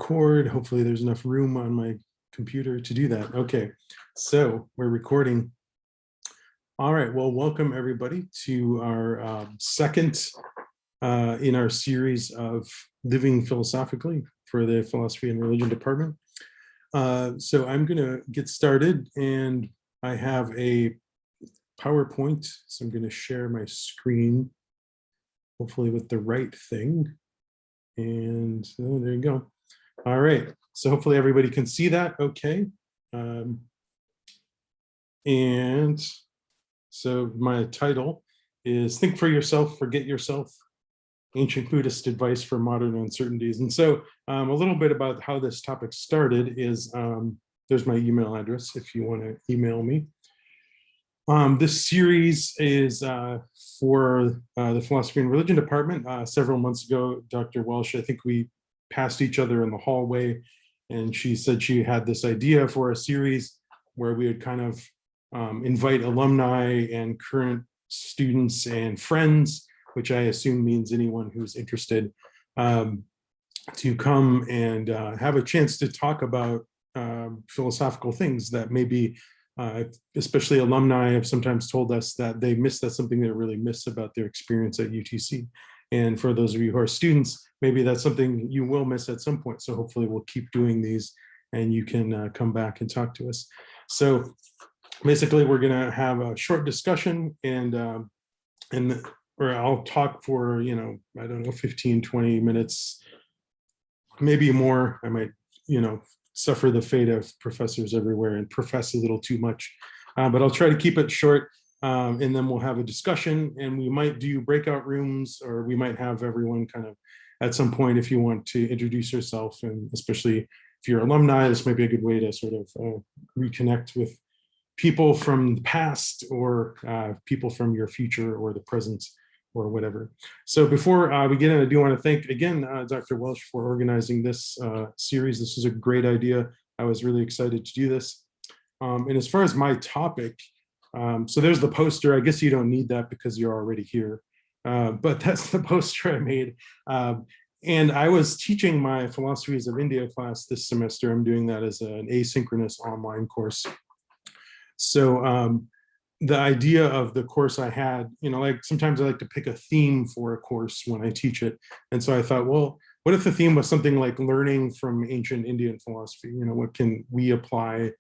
record. Hopefully there's enough room on my computer to do that. Okay, so we're recording. All right, well, welcome everybody to our second in our series of Living Philosophically for the Philosophy and Religion Department. So I'm gonna get started, and I have a PowerPoint, so I'm gonna share my screen, hopefully with the right thing. And oh, there you go. All right, so hopefully everybody can see that okay. And so my title is Think for Yourself, Forget Yourself, Ancient Buddhist Advice for Modern Uncertainties. And so a little bit about how this topic started is, there's my email address if you want to email me. This series is for the Philosophy and Religion Department. Several months ago, Dr. Welsh, I think we passed each other in the hallway, and she said she had this idea for a series where we would kind of invite alumni and current students and friends, which I assume means anyone who's interested, to come and have a chance to talk about philosophical things that maybe, especially alumni have sometimes told us that they miss, that's something they really miss about their experience at UTC. And for those of you who are students, maybe that's something you will miss at some point. So hopefully we'll keep doing these and you can come back and talk to us. So basically we're gonna have a short discussion, and or I'll talk for, I don't know, 15, 20 minutes, maybe more. I might, suffer the fate of professors everywhere and profess a little too much, but I'll try to keep it short, and then we'll have a discussion, and we might do breakout rooms, or we might have everyone kind of at some point, if you want to introduce yourself, and especially if you're alumni, this might be a good way to sort of reconnect with people from the past, or people from your future or the present or whatever. So before we get in, I do want to thank again Dr. Welsh for organizing this series. This is a great idea. I was really excited to do this. And as far as my topic, so there's the poster. I guess you don't need that because you're already here, but that's the poster I made. And I was teaching my Philosophies of India class this semester. I'm doing that as an asynchronous online course. So the idea of the course I had, like sometimes I like to pick a theme for a course when I teach it. And so I thought, well, what if the theme was something like learning from ancient Indian philosophy? What can we apply,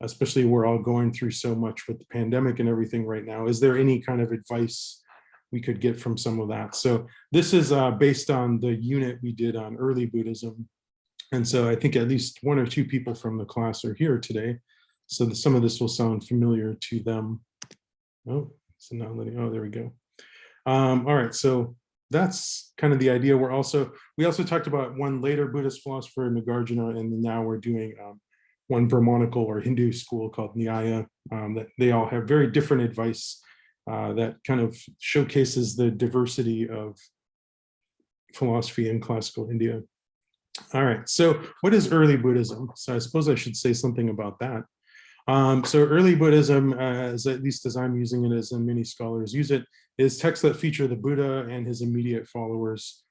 especially we're all going through so much with the pandemic and everything right now? Is there any kind of advice we could get from some of that? So this is based on the unit we did on early Buddhism. And so I think at least one or two people from the class are here today. So some of this will sound familiar to them. Oh, so now letting, oh, there we go. All right, so that's kind of the idea. We also talked about one later Buddhist philosopher, Nagarjuna, and now we're doing one Brahmanical or Hindu school called Nyaya, that they all have very different advice that kind of showcases the diversity of philosophy in classical India. All right, so what is early Buddhism? So I suppose I should say something about that. So early Buddhism, at least as I'm using it, as many scholars use it, is texts that feature the Buddha and his immediate followers.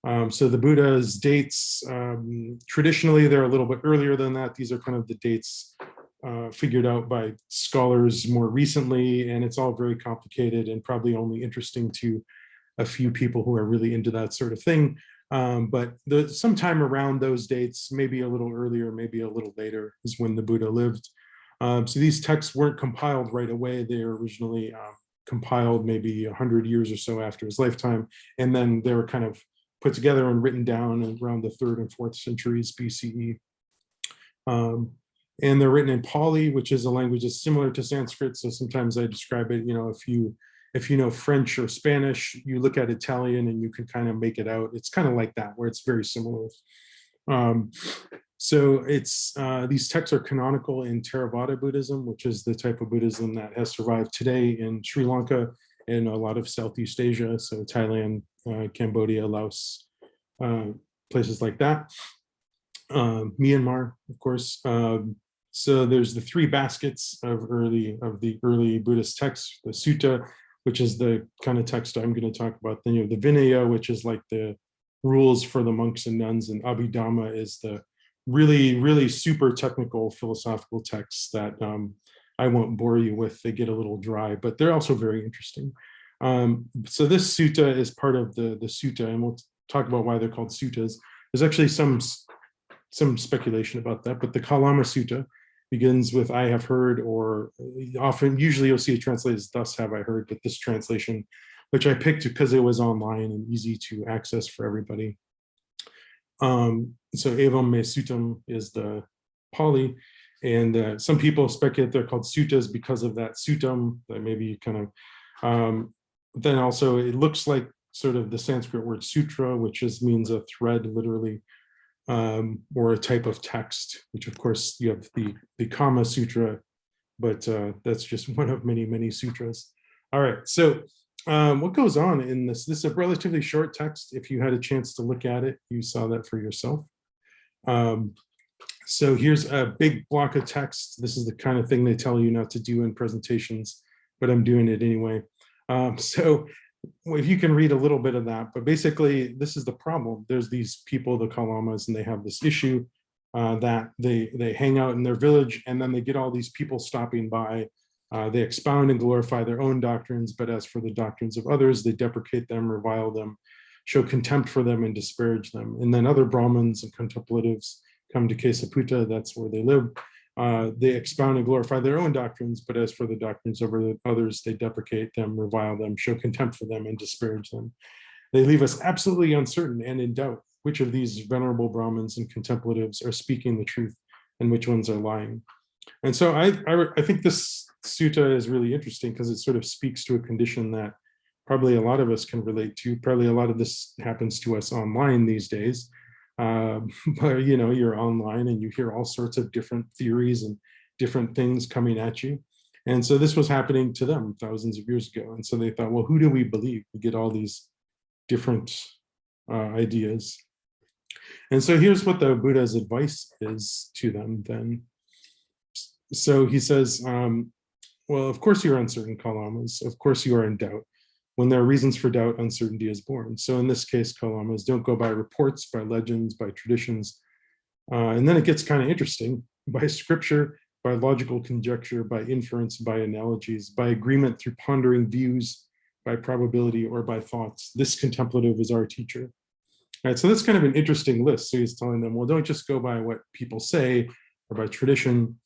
So the Buddha's dates, traditionally, they're a little bit earlier than that. These are kind of the dates figured out by scholars more recently, and it's all very complicated and probably only interesting to a few people who are really into that sort of thing. But sometime around those dates, maybe a little earlier, maybe a little later, is when the Buddha lived. So these texts weren't compiled right away. They were originally compiled maybe 100 years or so after his lifetime, and then they were kind of put together and written down around the 3rd and 4th centuries BCE. And they're written in Pali, which is a language that's similar to Sanskrit. So sometimes I describe it, if you know French or Spanish, you look at Italian and you can kind of make it out. It's kind of like that, where it's very similar. So it's these texts are canonical in Theravada Buddhism, which is the type of Buddhism that has survived today in Sri Lanka and a lot of Southeast Asia, so Thailand, Cambodia, Laos, places like that. Myanmar, of course. So there's the 3 baskets of the early Buddhist texts: the Sutta, which is the kind of text I'm going to talk about. Then you have the Vinaya, which is like the rules for the monks and nuns, and Abhidhamma is the really, really super technical philosophical texts that I won't bore you with. They get a little dry, but they're also very interesting. So this sutta is part of the sutta, and we'll talk about why they're called suttas. There's actually some speculation about that, but the Kalama Sutta begins with "I have heard," or usually you'll see it translated as "Thus have I heard," but this translation, which I picked because it was online and easy to access for everybody. So Evam Me Suttam is the Pali, and some people speculate they're called suttas because of that suttam, that maybe kind of, then also it looks like sort of the Sanskrit word sutra, which means a thread literally, or a type of text, which of course you have the Kama Sutra, but that's just one of many, many sutras. All right, so what goes on in this? This is a relatively short text. If you had a chance to look at it, you saw that for yourself. So here's a big block of text. This is the kind of thing they tell you not to do in presentations, but I'm doing it anyway. So if you can read a little bit of that, but basically this is the problem. There's these people, the Kalamas, and they have this issue that they hang out in their village, and then they get all these people stopping by. They expound and glorify their own doctrines, but as for the doctrines of others, they deprecate them, revile them, show contempt for them, and disparage them. And then other Brahmins and contemplatives come to Kesaputta, that's where they live. They expound and glorify their own doctrines, but as for the doctrines of others, they deprecate them, revile them, show contempt for them, and disparage them. They leave us absolutely uncertain and in doubt which of these venerable Brahmins and contemplatives are speaking the truth and which ones are lying. And so I think this sutta is really interesting because it sort of speaks to a condition that probably a lot of us can relate to. Probably a lot of this happens to us online these days. But you're online and you hear all sorts of different theories and different things coming at you. And so this was happening to them thousands of years ago. And so they thought, well, who do we believe? We get all these different ideas. And so here's what the Buddha's advice is to them then. So he says, well, of course you're uncertain, Kalamas. Of course you are in doubt. When there are reasons for doubt, uncertainty is born. So in this case, Kalamas, don't go by reports, by legends, by traditions. And then it gets kind of interesting. By scripture, by logical conjecture, by inference, by analogies, by agreement through pondering views, by probability, or by thoughts. This contemplative is our teacher. All right, so that's kind of an interesting list. So he's telling them, well, don't just go by what people say or by tradition,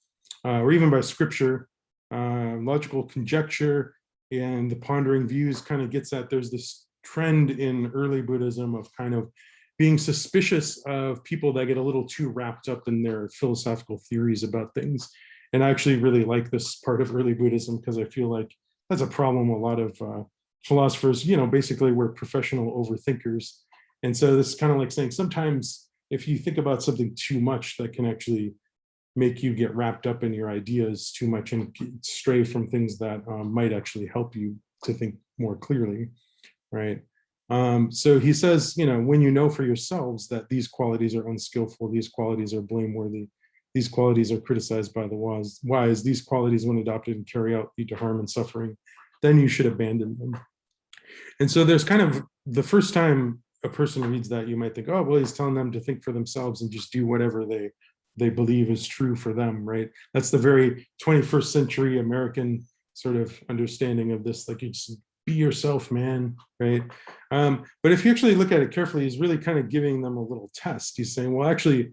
or even by scripture. Logical conjecture and the pondering views kind of gets at, there's this trend in early Buddhism of kind of being suspicious of people that get a little too wrapped up in their philosophical theories about things. And I actually really like this part of early Buddhism because I feel like that's a problem a lot of philosophers, basically we're professional overthinkers. And so this is kind of like saying sometimes if you think about something too much, that can actually make you get wrapped up in your ideas too much and stray from things that might actually help you to think more clearly, right? So he says, when you know for yourselves that these qualities are unskillful, these qualities are blameworthy, these qualities are criticized by the wise, these qualities when adopted and carry out lead to harm and suffering, then you should abandon them. And so there's kind of, the first time a person reads that, you might think, oh, well, he's telling them to think for themselves and just do whatever they believe is true for them, right? That's the very 21st century American sort of understanding of this, like you just be yourself, man, right? But if you actually look at it carefully, he's really kind of giving them a little test. He's saying, well, actually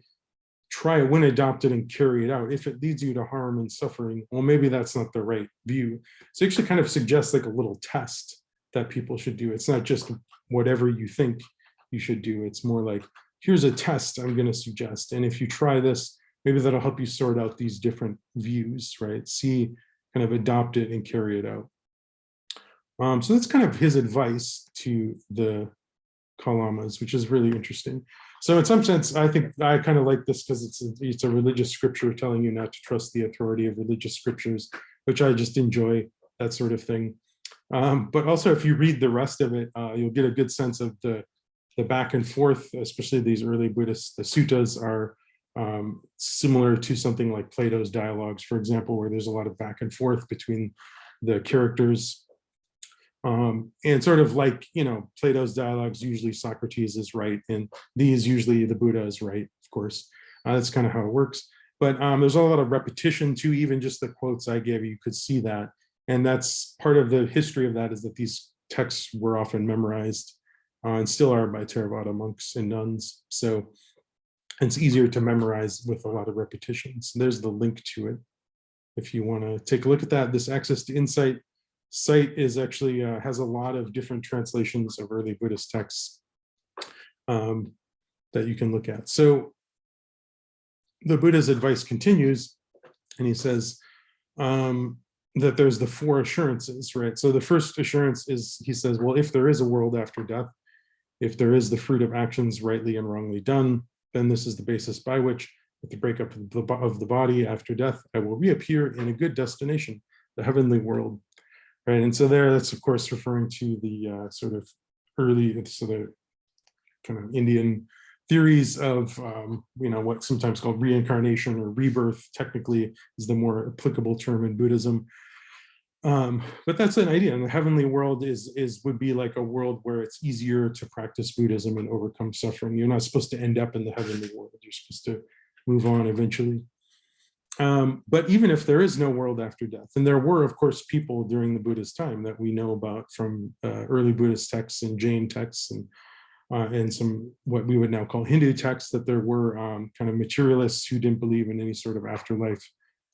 try it when adopted and carry it out. If it leads you to harm and suffering, well, maybe that's not the right view. So he actually kind of suggests like a little test that people should do. It's not just whatever you think you should do. It's more like, here's a test I'm going to suggest. And if you try this, maybe that'll help you sort out these different views, right? See, kind of adopt it and carry it out. So that's kind of his advice to the Kalamas, which is really interesting. So in some sense, I think I kind of like this because it's a religious scripture telling you not to trust the authority of religious scriptures, which I just enjoy, that sort of thing. But also if you read the rest of it, you'll get a good sense of the back and forth, especially these early Buddhists. The suttas are similar to something like Plato's dialogues, for example, where there's a lot of back and forth between the characters. And sort of like, Plato's dialogues, usually Socrates is right, and these usually the Buddha is right, of course. That's kind of how it works. But there's a lot of repetition too, even just the quotes I gave you could see that. And that's part of the history of that, is that these texts were often memorized and still are by Theravada monks and nuns. So it's easier to memorize with a lot of repetitions. There's the link to it if you want to take a look at that. This Access to Insight site is actually has a lot of different translations of early Buddhist texts that you can look at. So the Buddha's advice continues, and he says that there's the 4 assurances, right? So the first assurance is, he says, well, if there is a world after death, if there is the fruit of actions rightly and wrongly done, then this is the basis by which, with the breakup of the body after death, I will reappear in a good destination, the heavenly world, right? And so there, that's of course referring to the sort of early, so the kind of Indian theories of, what's sometimes called reincarnation or rebirth, technically is the more applicable term in Buddhism. But that's an idea. And the heavenly world would be like a world where it's easier to practice Buddhism and overcome suffering. You're not supposed to end up in the heavenly world. You're supposed to move on eventually. But even if there is no world after death, and there were, of course, people during the Buddha's time that we know about from early Buddhist texts and Jain texts and some what we would now call Hindu texts, that there were kind of materialists who didn't believe in any sort of afterlife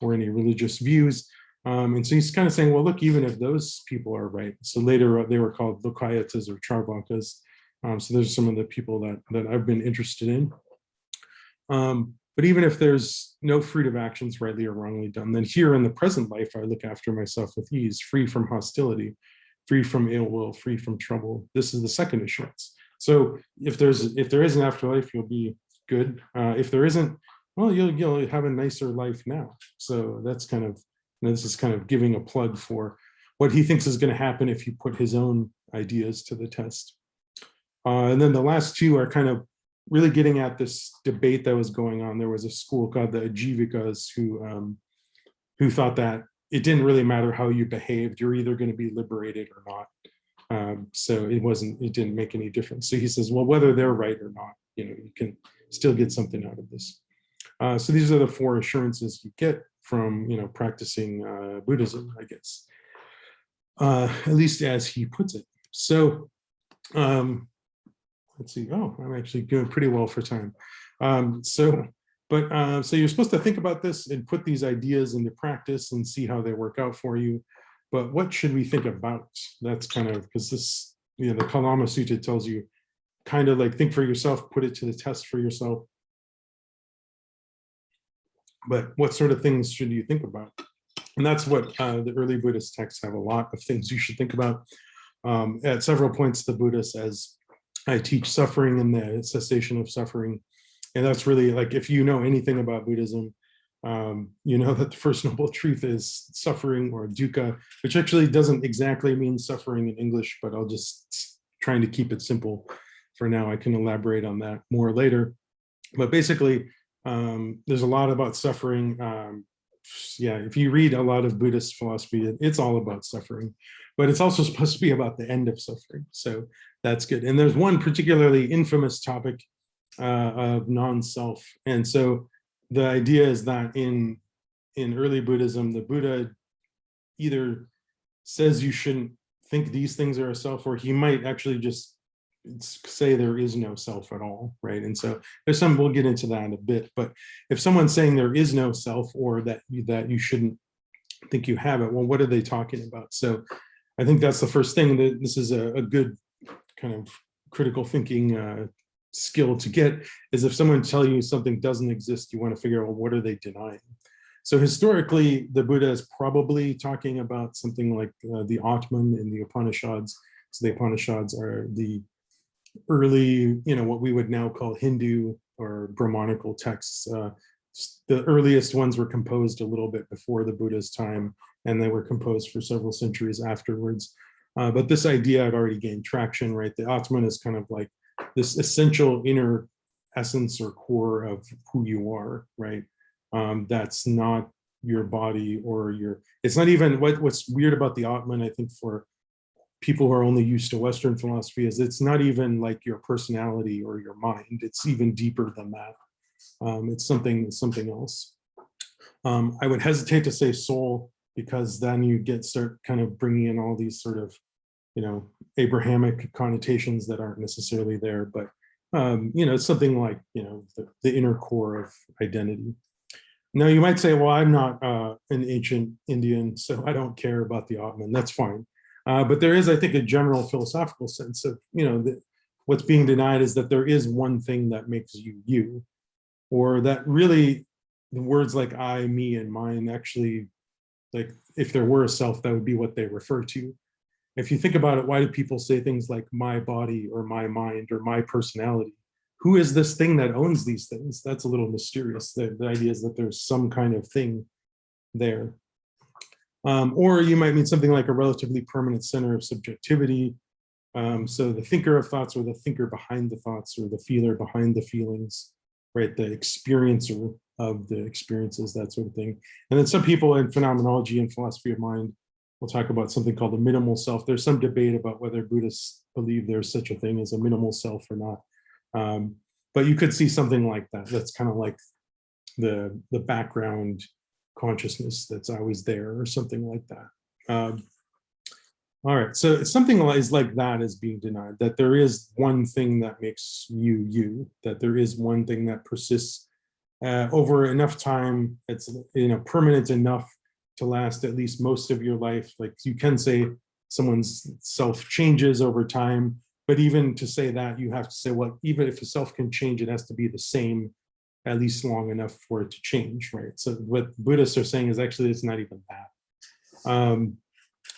or any religious views. And so he's kind of saying, well, look, even if those people are right. So later they were called Lokayatas or Charvakas. So there's some of the people that I've been interested in. But even if there's no fruit of actions rightly or wrongly done, then here in the present life, I look after myself with ease, free from hostility, free from ill will, free from trouble. This is the second assurance. So if there is an afterlife, you'll be good. If there isn't, well, you'll have a nicer life now. So that's kind of, this is kind of giving a plug for what he thinks is going to happen if you put his own ideas to the test. And then the last 2 are kind of really getting at this debate that was going on. There was a school called the Ajivikas who thought that it didn't really matter how you behaved. You're either going to be liberated or not. So it didn't make any difference. So he says, well, whether they're right or not, you can still get something out of this. So these are the 4 assurances you get from, practicing Buddhism, I guess, at least as he puts it. So let's see. Oh, I'm actually doing pretty well for time. So you're supposed to think about this and put these ideas into practice and see how they work out for you. But what should we think about? That's kind of, because this, the Kalama Sutta tells you kind of like think for yourself, put it to the test for yourself. But what sort of things should you think about? And that's what the early Buddhist texts have, a lot of things you should think about. At several points, the Buddha says, I teach suffering and the cessation of suffering. And that's really like, if you know anything about Buddhism, you know that the first noble truth is suffering, or dukkha, which actually doesn't exactly mean suffering in English, but I'll just trying to keep it simple for now. I can elaborate on that more later. But basically, there's a lot about suffering. If you read a lot of Buddhist philosophy, it's all about suffering, but it's also supposed to be about the end of suffering. So that's good. And there's one particularly infamous topic of non-self. And so the idea is that in early Buddhism, the Buddha either says you shouldn't think these things are a self, or he might actually just say there is no self at all, right? And so there's some, we'll get into that in a bit, but if someone's saying there is no self, or that you shouldn't think you have it, well, what are they talking about? So I think that's the first thing, that this is a good kind of critical thinking skill to get, is if someone tells you something doesn't exist, you want to figure out, well, what are they denying? So historically, the Buddha is probably talking about something like the Atman in the Upanishads. So the Upanishads are the early, what we would now call Hindu or Brahmanical texts. The earliest ones were composed a little bit before the Buddha's time, and they were composed for several centuries afterwards. But this idea had already gained traction, right? The Atman is kind of like this essential inner essence or core of who you are, right? That's not your body or it's not even, what's weird about the Atman, I think, for people who are only used to Western philosophy, is it's not even like your personality or your mind. It's even deeper than that. It's something else. I would hesitate to say soul, because then you start kind of bringing in all these sort of, Abrahamic connotations that aren't necessarily there, but it's something like, the inner core of identity. Now you might say, well, I'm not an ancient Indian, so I don't care about the Atman. That's fine. But there is, I think, a general philosophical sense of, what's being denied is that there is one thing that makes you you, or that really the words like I, me, and mine actually, like if there were a self, that would be what they refer to. If you think about it, why do people say things like my body or my mind or my personality? Who is this thing that owns these things? That's a little mysterious. The idea is that there's some kind of thing there. Or you might mean something like a relatively permanent center of subjectivity. So the thinker of thoughts, or the thinker behind the thoughts, or the feeler behind the feelings, right? The experiencer of the experiences, that sort of thing. And then some people in phenomenology and philosophy of mind will talk about something called the minimal self. There's some debate about whether Buddhists believe there's such a thing as a minimal self or not. But you could see something like that. That's kind of like the background consciousness that's always there, or something like that. All right, so something like that is being denied, that there is one thing that makes you you, that there is one thing that persists over enough time. It's permanent enough to last at least most of your life. Like you can say someone's self changes over time, but even to say that, you have to say, well, even if a self can change, it has to be the same at least long enough for it to change, right? So what Buddhists are saying is actually it's not even that.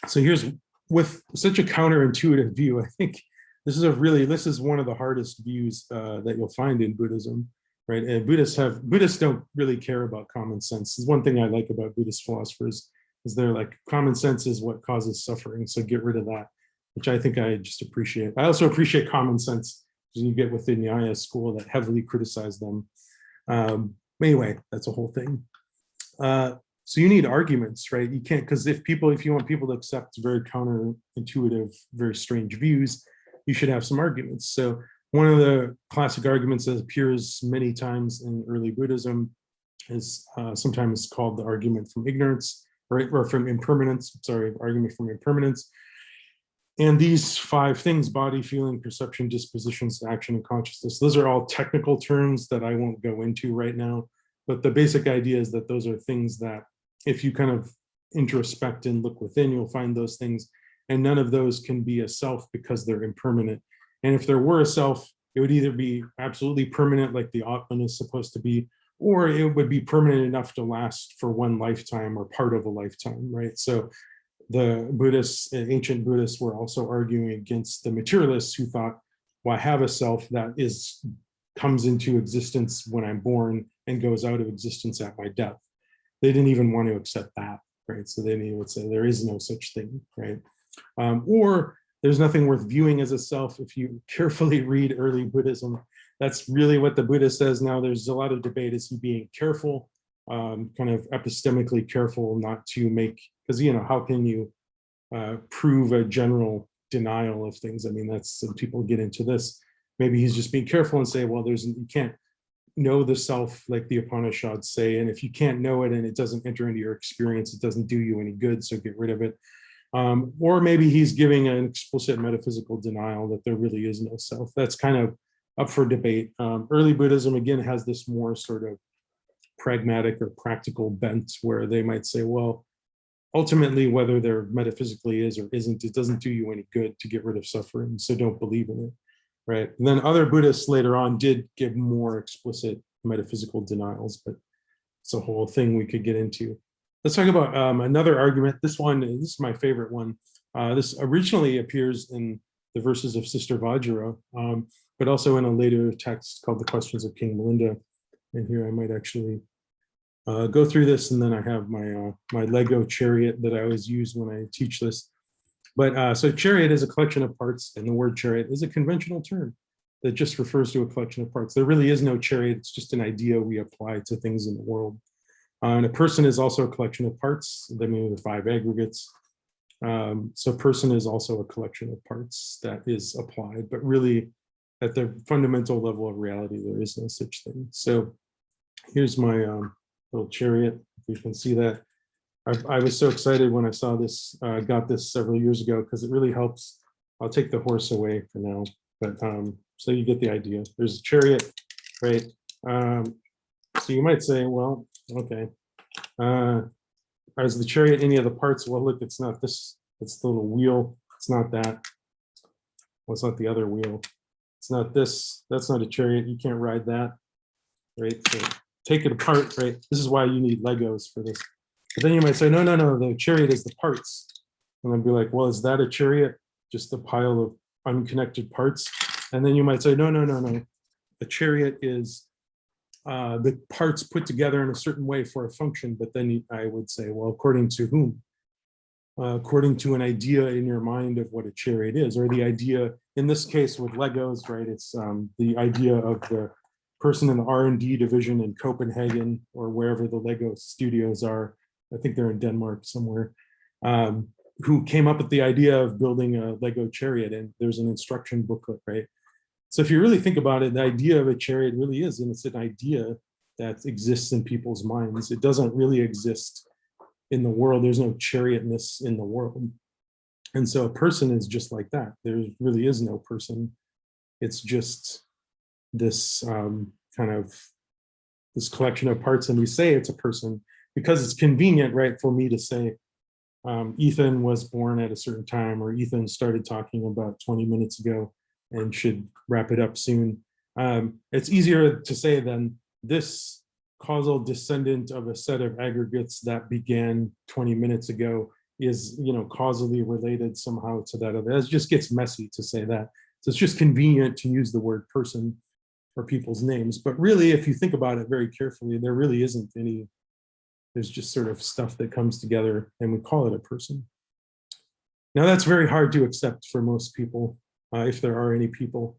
So here's, with such a counterintuitive view, I think this is one of the hardest views that you'll find in Buddhism, right? And Buddhists don't really care about common sense. There's one thing I like about Buddhist philosophers, is they're like, common sense is what causes suffering, so get rid of that, which I think I just appreciate. I also appreciate common sense, because you get within the Nyaya school that heavily criticize them. Anyway, that's a whole thing. So you need arguments, right? You can't, because if you want people to accept very counterintuitive, very strange views, you should have some arguments. So one of the classic arguments that appears many times in early Buddhism is sometimes called the argument from ignorance, or from impermanence, sorry, argument from impermanence. And these 5 things, body, feeling, perception, dispositions, action, and consciousness, those are all technical terms that I won't go into right now. But the basic idea is that those are things that, if you kind of introspect and look within, you'll find those things. And none of those can be a self, because they're impermanent. And if there were a self, it would either be absolutely permanent, like the Atman is supposed to be, or it would be permanent enough to last for one lifetime or part of a lifetime, right? So the Buddhists, ancient Buddhists, were also arguing against the materialists who thought, well, I have a self that comes into existence when I'm born and goes out of existence at my death. They didn't even want to accept that, right? So they would say there is no such thing, right? Or there's nothing worth viewing as a self. If you carefully read early Buddhism, that's really what the Buddha says. Now there's a lot of debate, is he being careful, kind of epistemically careful not to make, because how can you prove a general denial of things? I mean, that's, some people get into this. Maybe he's just being careful and say, well, you can't know the self like the Upanishads say, and if you can't know it and it doesn't enter into your experience, it doesn't do you any good, so get rid of it. Or maybe he's giving an explicit metaphysical denial that there really is no self. That's kind of up for debate. Early Buddhism, again, has this more sort of pragmatic or practical bent, where they might say, well, ultimately, whether there metaphysically is or isn't, it doesn't do you any good to get rid of suffering, so don't believe in it. Right. And then other Buddhists later on did give more explicit metaphysical denials, but it's a whole thing we could get into. Let's talk about another argument. This is my favorite one. This originally appears in the verses of Sister Vajra, but also in a later text called The Questions of King Melinda. And here I might actually go through this, and then I have my Lego chariot that I always use when I teach this. But so chariot is a collection of parts, and the word chariot is a conventional term that just refers to a collection of parts. There really is no chariot. It's just an idea we apply to things in the world. And a person is also a collection of parts. I mean, the 5 aggregates. So person is also a collection of parts that is applied, but really at the fundamental level of reality, there is no such thing. So Here's my little chariot, if you can see that. I was so excited when I saw this, got this several years ago, because it really helps. I'll take the horse away for now, but so you get the idea. There's a chariot, right? So you might say, well, okay, is the chariot any of the parts? Well, look, it's not this, it's the little wheel. It's not that. Well, it's not the other wheel. It's not this. That's not a chariot. You can't ride that, right? So take it apart, right? This is why you need Legos for this. But then you might say, no, no, no, the chariot is the parts. And I'd be like, well, is that a chariot? Just a pile of unconnected parts? And then you might say, no, no, no, no. A chariot is the parts put together in a certain way for a function. But then I would say, well, according to whom? According to an idea in your mind of what a chariot is, or the idea, in this case with Legos, right? It's the idea of the person in the R&D division in Copenhagen, or wherever the Lego studios are. I think they're in Denmark somewhere, who came up with the idea of building a Lego chariot, and there's an instruction booklet, right? So if you really think about it, the idea of a chariot really is, and it's an idea that exists in people's minds. It doesn't really exist in the world. There's no chariotness in the world. And so a person is just like that. There really is no person. It's just this kind of this collection of parts, and we say it's a person because it's convenient, right, for me to say Ethan was born at a certain time, or Ethan started talking about 20 minutes ago and should wrap it up soon. It's easier to say than this causal descendant of a set of aggregates that began 20 minutes ago is, causally related somehow to that other. It just gets messy to say that. So it's just convenient to use the word person for people's names. But really, if you think about it very carefully, there really isn't any. There's just sort of stuff that comes together and we call it a person. Now that's very hard to accept for most people, if there are any people.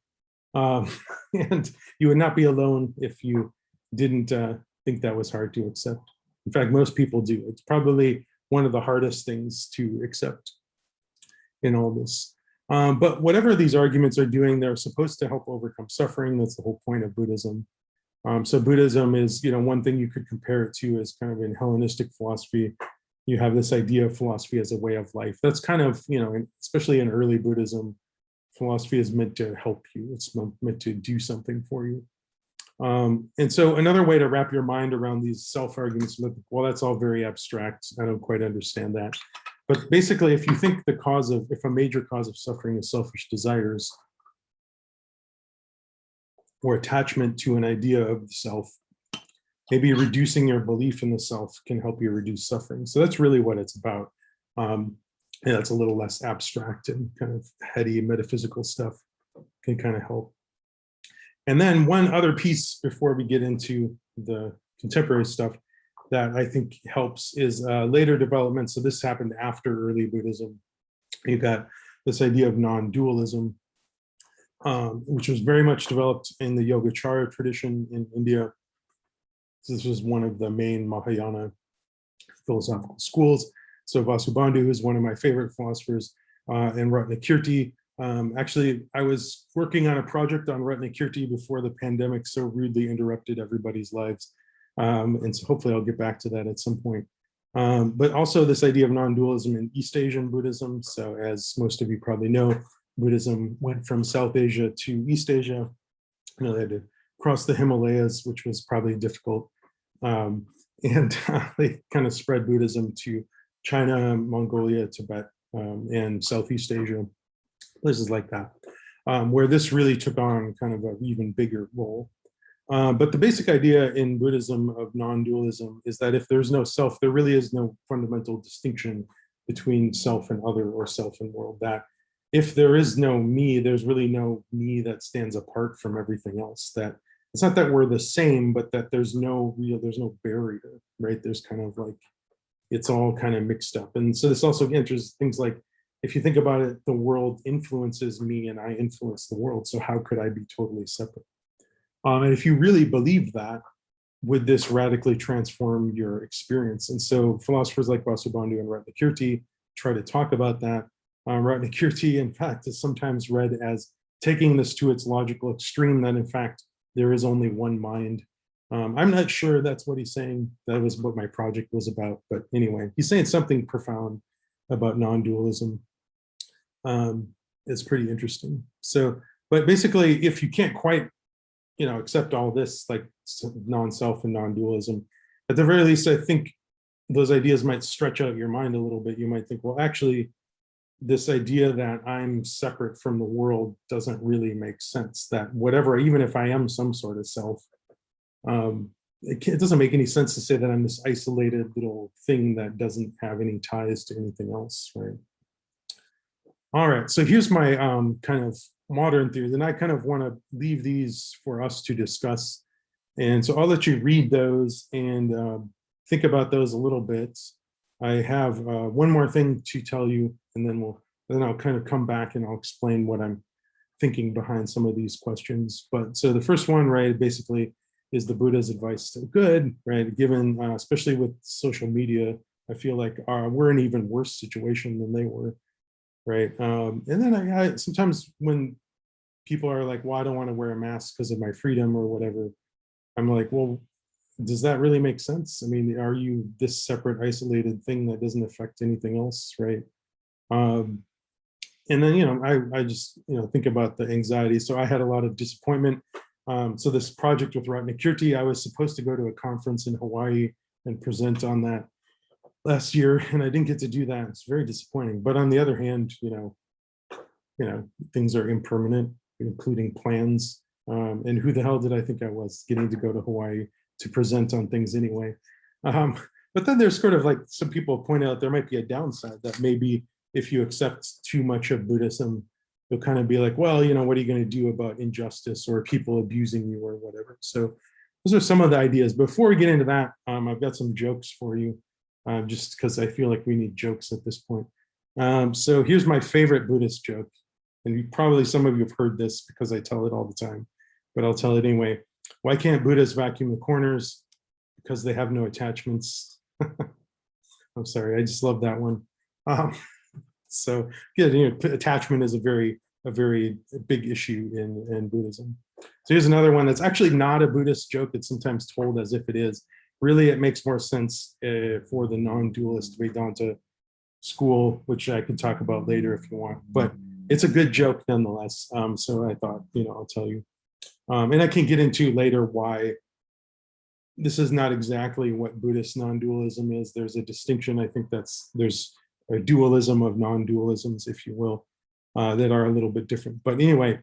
And you would not be alone if you didn't think that was hard to accept. In fact, most people do. It's probably one of the hardest things to accept in all this. But whatever these arguments are doing, they're supposed to help overcome suffering. That's the whole point of Buddhism. So Buddhism is, one thing you could compare it to is kind of in Hellenistic philosophy. You have this idea of philosophy as a way of life. That's kind of, especially in early Buddhism, philosophy is meant to help you. It's meant to do something for you. And so another way to wrap your mind around these self-arguments, well, that's all very abstract. I don't quite understand that. But basically, if you think if a major cause of suffering is selfish desires, or attachment to an idea of the self, maybe reducing your belief in the self can help you reduce suffering. So that's really what it's about. And that's a little less abstract, and kind of heady metaphysical stuff can kind of help. And then one other piece before we get into the contemporary stuff that I think helps is later development. So this happened after early Buddhism. You got this idea of non-dualism, which was very much developed in the Yogacara tradition in India. This was one of the main Mahayana philosophical schools. So Vasubandhu is one of my favorite philosophers, and Ratnakirti. Actually, I was working on a project on Ratnakirti before the pandemic so rudely interrupted everybody's lives. And so hopefully I'll get back to that at some point. But also this idea of non-dualism in East Asian Buddhism. So as most of you probably know, Buddhism went from South Asia to East Asia. They had to cross the Himalayas, which was probably difficult. And they kind of spread Buddhism to China, Mongolia, Tibet, and Southeast Asia, places like that, where this really took on kind of an even bigger role. But the basic idea in Buddhism of non-dualism is that if there's no self, there really is no fundamental distinction between self and other, or self and world. That if there is no me, there's really no me that stands apart from everything else. That it's not that we're the same, but that there's no barrier, right? There's kind of like, it's all kind of mixed up. And so this also enters things like, if you think about it, the world influences me and I influence the world. So how could I be totally separate? And if you really believe that, would this radically transform your experience? And so philosophers like Vasubandhu and Ratnakirti try to talk about that. Ratnakirti, in fact, is sometimes read as taking this to its logical extreme, that in fact, there is only one mind. I'm not sure that's what he's saying. That was what my project was about. But anyway, he's saying something profound about non-dualism. It's pretty interesting. So, but basically, if you can't quite, accept all this, like non-self and non-dualism, at the very least, I think those ideas might stretch out your mind a little bit. You might think, well, actually, this idea that I'm separate from the world doesn't really make sense. That whatever, even if I am some sort of self, it doesn't make any sense to say that I'm this isolated little thing that doesn't have any ties to anything else, right? All right, so here's my kind of modern theories, and I kind of want to leave these for us to discuss. And so I'll let you read those and think about those a little bit. I have one more thing to tell you, and then I'll kind of come back and I'll explain what I'm thinking behind some of these questions. But so the first one, right, basically, is the Buddha's advice still good, right? Given, especially with social media, I feel like we're in an even worse situation than they were, right? And then I sometimes when people are like, well, I don't want to wear a mask because of my freedom or whatever, I'm like, well, does that really make sense? I mean, are you this separate, isolated thing that doesn't affect anything else, right? And then, I just, think about the anxiety. So I had a lot of disappointment. So this project with Ratnakirti, I was supposed to go to a conference in Hawaii and present on that last year, and I didn't get to do that. It's very disappointing. But on the other hand, things are impermanent, including plans. And who the hell did I think I was, getting to go to Hawaii to present on things anyway? But then there's sort of like some people point out there might be a downside, that maybe if you accept too much of Buddhism, you'll kind of be like, well, what are you going to do about injustice or people abusing you or whatever? So those are some of the ideas. Before we get into that, I've got some jokes for you, just because I feel like we need jokes at this point. So here's my favorite Buddhist joke. And probably some of you have heard this because I tell it all the time, but I'll tell it anyway. Why can't Buddhists vacuum the corners? Because they have no attachments. I'm sorry, I just love that one. So yeah, attachment is a very big issue in Buddhism. So here's another one that's actually not a Buddhist joke. It's sometimes told as if it is. Really, it makes more sense for the non-dualist Vedanta school, which I could talk about later if you want. But it's a good joke nonetheless. So I thought, I'll tell you. And I can get into later why this is not exactly what Buddhist non-dualism is. There's a distinction. I think there's a dualism of non-dualisms, if you will, that are a little bit different. But anyway,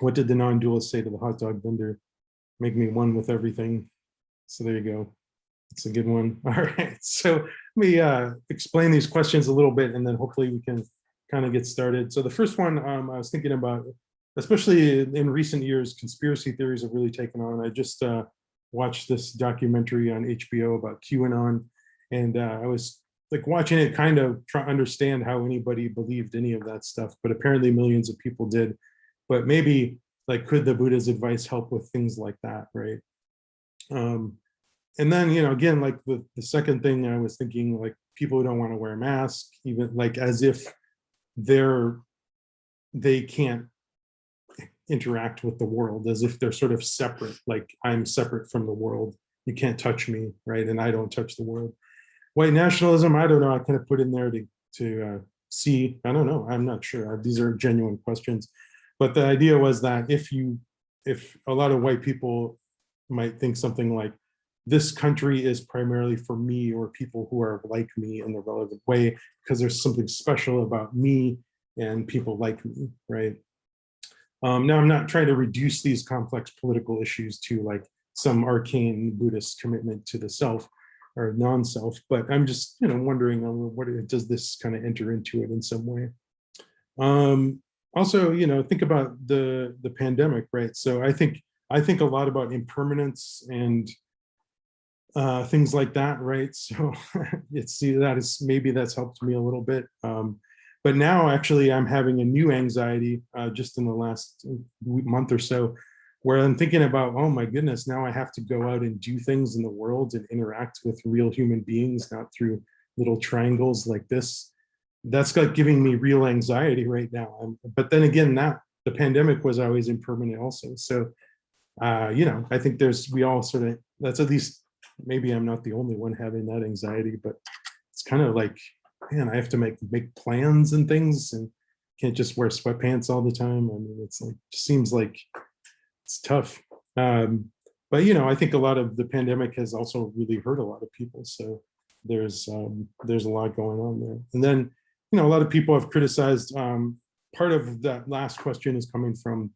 what did the non-dualist say to the hot dog vendor? Make me one with everything. So there you go. It's a good one. All right. So let me explain these questions a little bit, and then hopefully we can kind of get started. So the first one I was thinking about, especially in recent years, conspiracy theories have really taken on. I just watched this documentary on HBO about QAnon, and I was like watching it, kind of try to understand how anybody believed any of that stuff, but apparently millions of people did. But maybe, like, could the Buddha's advice help with things like that, right? And then, again, like the second thing I was thinking, like people who don't want to wear a mask, even like as if they can't interact with the world, as if they're sort of separate, like I'm separate from the world. You can't touch me, right? And I don't touch the world. White nationalism, I don't know. I kind of put in there to see. I don't know. I'm not sure. These are genuine questions. But the idea was that if a lot of white people might think something like, this country is primarily for me or people who are like me in the relevant way, because there's something special about me and people like me, right? Now, I'm not trying to reduce these complex political issues to like some arcane Buddhist commitment to the self or non-self, but I'm just, wondering what does this kind of enter into it in some way. Also, think about the pandemic, right? So I think a lot about impermanence and things like that, right? So maybe that's helped me a little bit. But now actually I'm having a new anxiety just in the last month or so, where I'm thinking about, oh my goodness, now I have to go out and do things in the world and interact with real human beings, not through little triangles like this. That's like giving me real anxiety right now. But then again, the pandemic was always impermanent also. So, I think we all sort of that's at least, maybe I'm not the only one having that anxiety, but it's kind of like, man, I have to make plans and things, and can't just wear sweatpants all the time. I mean, it's like, just seems like it's tough. But I think a lot of the pandemic has also really hurt a lot of people. So there's a lot going on there. And then, a lot of people have criticized, part of that last question is coming from,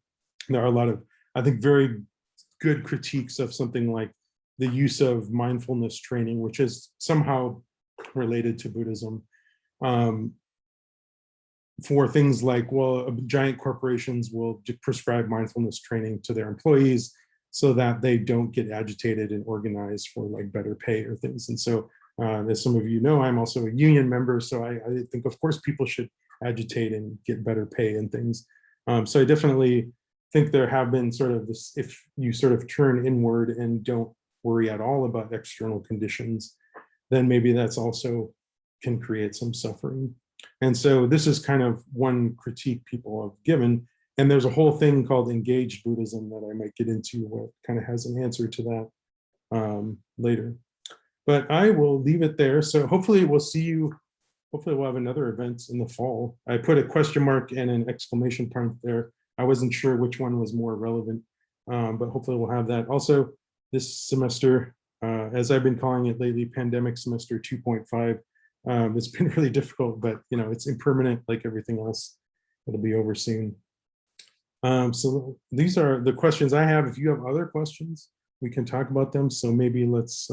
there are a lot of, I think, very good critiques of something like the use of mindfulness training, which is somehow related to Buddhism, for things like, well, giant corporations will prescribe mindfulness training to their employees so that they don't get agitated and organize for like better pay or things. And so, as some of you know, I'm also a union member, so I think, of course, people should agitate and get better pay and things. So I definitely think there have been sort of this, if you sort of turn inward and don't worry at all about external conditions, then maybe that's also can create some suffering. And so this is kind of one critique people have given. And there's a whole thing called engaged Buddhism that I might get into, what kind of has an answer to that later. But I will leave it there. So hopefully we'll see you. Hopefully we'll have another event in the fall. I put a question mark and an exclamation point there. I wasn't sure which one was more relevant, but hopefully we'll have that. Also, this semester, as I've been calling it lately, pandemic semester 2.5, it's been really difficult, but it's impermanent like everything else. It'll be over soon. So these are the questions I have. If you have other questions, we can talk about them. So maybe let's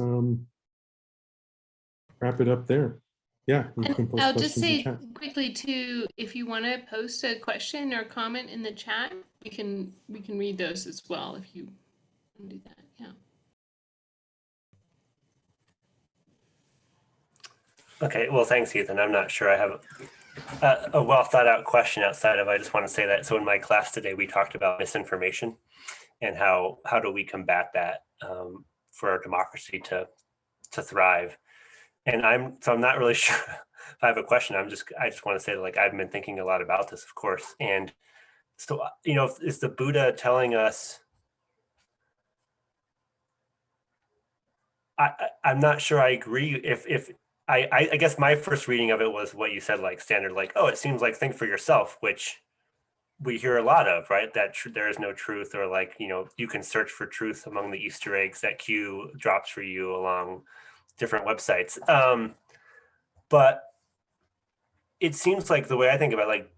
wrap it up there. Yeah, we can post I'll just questions in say chat. quickly too, if you want to post a question or comment in the chat, we can read those as well if you want to do that. Yeah. Okay, well, thanks, Ethan. I'm not sure I have a well thought out question outside of, I just want to say that. So in my class today, we talked about misinformation and how do we combat that for our democracy to thrive. And I'm not really sure if I have a question. I just want to say that, like, I've been thinking a lot about this, of course. And so, is the Buddha telling us, I'm not sure I agree. If I guess my first reading of it was what you said, like standard, like, oh, it seems like think for yourself, which we hear a lot of, right? That there is no truth, or like, you can search for truth among the Easter eggs that Q drops for you along different websites. But it seems like the way I think about it, like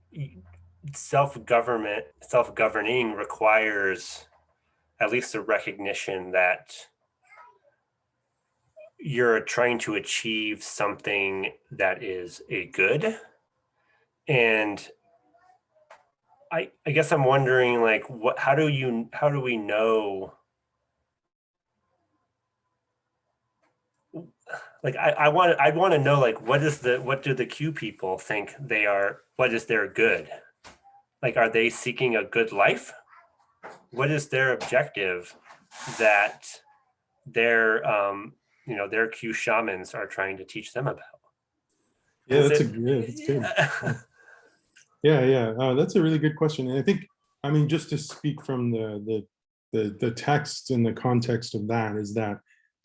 self-governing requires at least a recognition that you're trying to achieve something that is a good. And I guess I'm wondering, like, how do we know, like, I want to know, like, what do the Q people think they are, what is their good? Like, are they seeking a good life? What is their objective that their Q shamans are trying to teach them about? Yeah, that's good. Yeah. That's a really good question. And I think, just to speak from the text and the context of that, is that,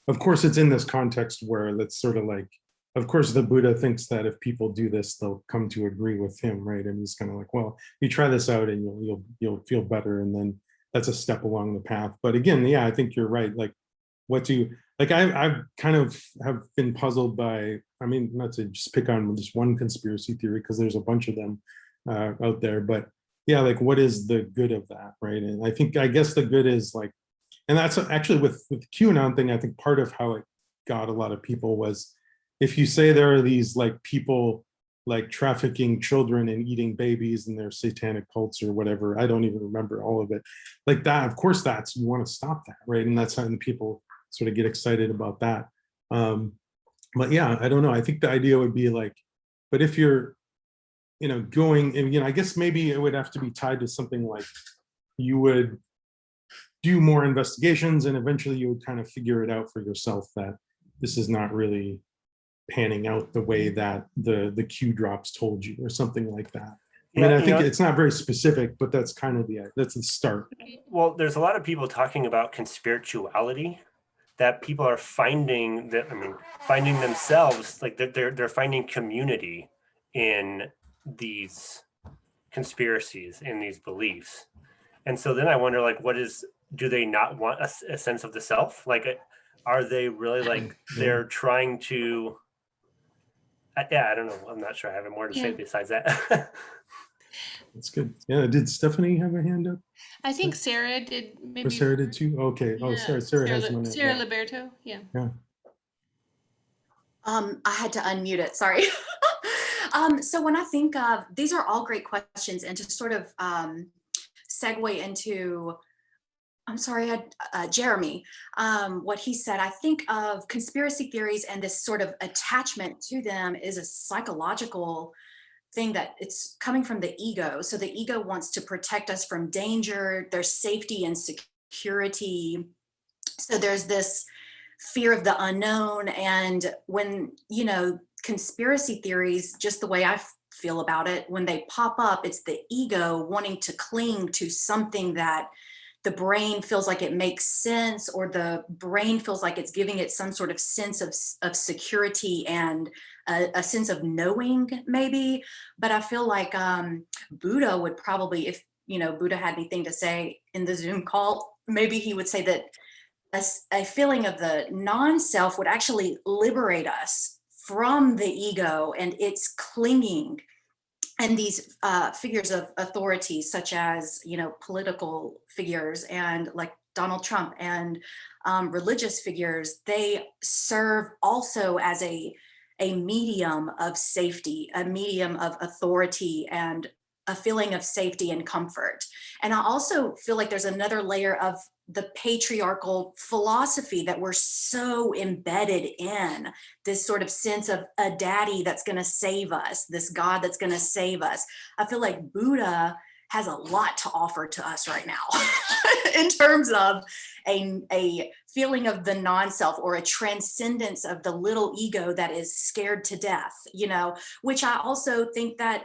of course, it's in this context where that's sort of like, of course, the Buddha thinks that if people do this, they'll come to agree with him, right? And he's kind of like, well, you try this out and you'll feel better, and then that's a step along the path. But again, yeah, I think you're right. Like, I've kind of have been puzzled by, not to just pick on just one conspiracy theory, because there's a bunch of them out there, but yeah, like, what is the good of that, right? And I guess the good is like, and that's actually with the QAnon thing, I think part of how it got a lot of people was, if you say there are these like people like trafficking children and eating babies and their satanic cults or whatever, I don't even remember all of it, like that, of course, you want to stop that, right? And that's how the people sort of get excited about that. But yeah, I don't know. I think the idea would be like, but if you're, going, and I guess maybe it would have to be tied to something like, you would do more investigations and eventually you would kind of figure it out for yourself that this is not really panning out the way that the Q drops told you, or something like that. I think it's not very specific, but that's kind of that's the start. Well, there's a lot of people talking about conspirituality that people are finding that, finding themselves, like they're finding community in these conspiracies, in these beliefs. And so then I wonder, like, do they not want a sense of the self? Like, are they really like they're trying to, yeah, I don't know. I'm not sure I have more to say besides that. That's good. Yeah, did Stephanie have a hand up? I think Sarah did. Or Maybe Sarah did too? Okay. Oh, yeah, Sarah has one. Sarah Liberto. Yeah. Yeah. I had to unmute it, sorry. So when I think of, these are all great questions, and to sort of segue into, I'm sorry, Jeremy, what he said, I think of conspiracy theories and this sort of attachment to them is a psychological thing, that it's coming from the ego. So the ego wants to protect us from danger, there's safety and security. So there's this fear of the unknown. And when, conspiracy theories, just the way I feel about it, when they pop up, it's the ego wanting to cling to something that the brain feels like it makes sense, or the brain feels like it's giving it some sort of sense of security and a sense of knowing, maybe. But I feel like Buddha would probably, if Buddha had anything to say in the Zoom call, maybe he would say that a feeling of the non-self would actually liberate us from the ego and its clinging. And these figures of authority, such as political figures and like Donald Trump, and religious figures, they serve also as a medium of safety, a medium of authority, and a feeling of safety and comfort. And I also feel like there's another layer of the patriarchal philosophy that we're so embedded in, this sort of sense of a daddy that's going to save us, this God that's going to save us. I feel like Buddha has a lot to offer to us right now in terms of a feeling of the non-self, or a transcendence of the little ego that is scared to death, which I also think that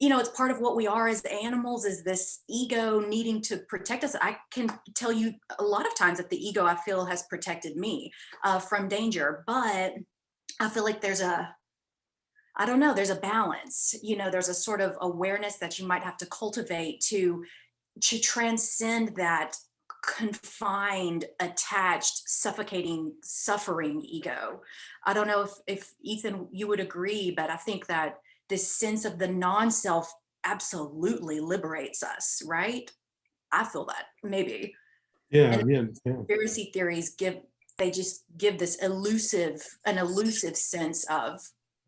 it's part of what we are as animals, is this ego needing to protect us. I can tell you a lot of times that the ego, I feel, has protected me from danger, but I feel like there's a balance, there's a sort of awareness that you might have to cultivate to transcend that confined, attached, suffocating, suffering ego. I don't know if Ethan, you would agree, but I think that this sense of the non-self absolutely liberates us, right? I feel that, maybe. Yeah, and yeah. Conspiracy theories just give this elusive sense of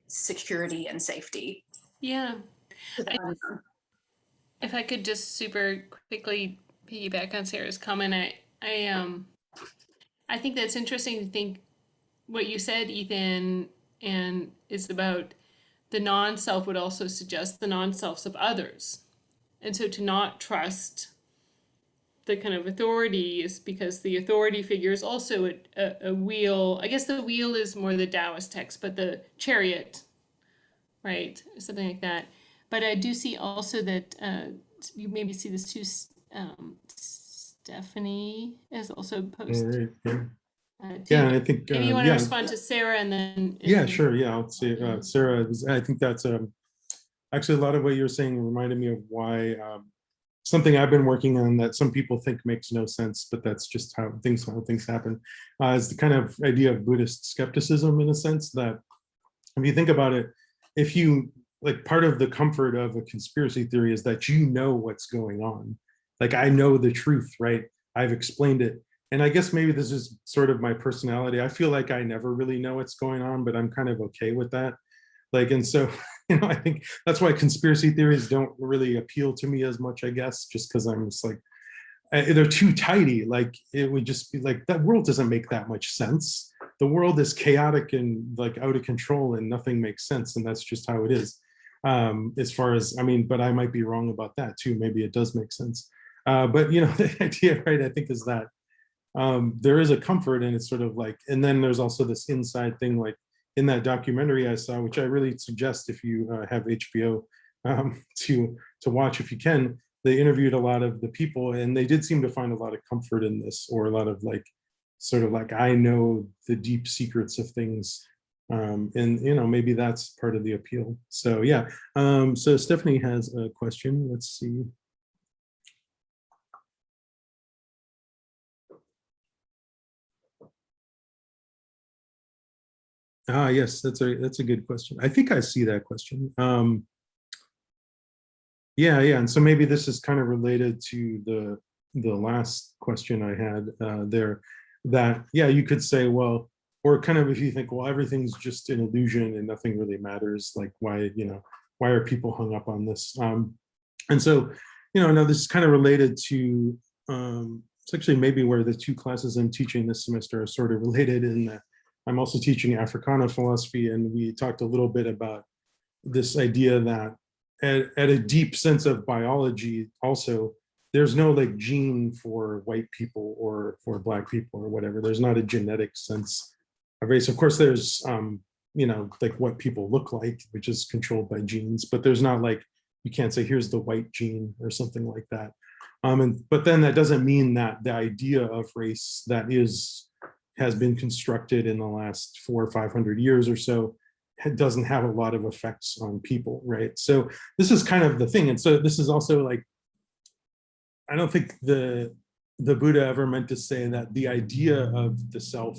security and safety. Yeah. If I could just super quickly piggyback on Sarah's comment, I think that's interesting to think what you said, Ethan, and it's about the non-self would also suggest the non-selves of others. And so to not trust the kind of authority is because the authority figure is also a wheel. I guess the wheel is more the Taoist text, but the chariot, right? Something like that. But I do see also that you maybe see this too. Stephanie is also posted. Right, yeah. I think maybe you want to respond to Sarah and then. Yeah, sure. Yeah, I'll say Sarah. I think that's actually a lot of what you're saying reminded me of why something I've been working on that some people think makes no sense, but that's just how things happen. Is the kind of idea of Buddhist skepticism, in a sense that if you think about it, if you like, part of the comfort of a conspiracy theory is that what's going on. Like, I know the truth, right? I've explained it. And I guess maybe this is sort of my personality. I feel like I never really know what's going on, but I'm kind of okay with that. Like, and so, I think that's why conspiracy theories don't really appeal to me as much, I guess, just because I'm just like, they're too tidy. Like, it would just be like, that world doesn't make that much sense. The world is chaotic and like out of control and nothing makes sense. And that's just how it is. As far as, but I might be wrong about that too. Maybe it does make sense. But the idea, right, I think is that there is a comfort, and it's sort of like, and then there's also this inside thing, like in that documentary I saw, which I really suggest if you have HBO to watch if you can. They interviewed a lot of the people, and they did seem to find a lot of comfort in this, or a lot of like sort of like, I know the deep secrets of things. And, you know, maybe that's part of the appeal. So yeah, so Stephanie has a question. Let's see. Ah, yes, that's a good question. I think I see that question. Yeah, and so maybe this is kind of related to the last question I had there. That yeah, you could say, well, or kind of if you think, well, everything's just an illusion and nothing really matters. Like why, you know, why are people hung up on this? And so, you know, now this is kind of related to it's actually maybe where the two classes I'm teaching this semester are sort of related in that I'm also teaching Africana philosophy, and we talked a little bit about this idea that at a deep sense of biology also, there's no like gene for white people or for black people or whatever. There's not a genetic sense of race. Of course, there's you know, like what people look like, which is controlled by genes, but there's not like, you can't say here's the white gene or something like that. But then that doesn't mean that the idea of race that has been constructed in the last 400 or 500 years or so doesn't have a lot of effects on people, right? So this is kind of the thing. And so this is also like, I don't think the Buddha ever meant to say that the idea of the self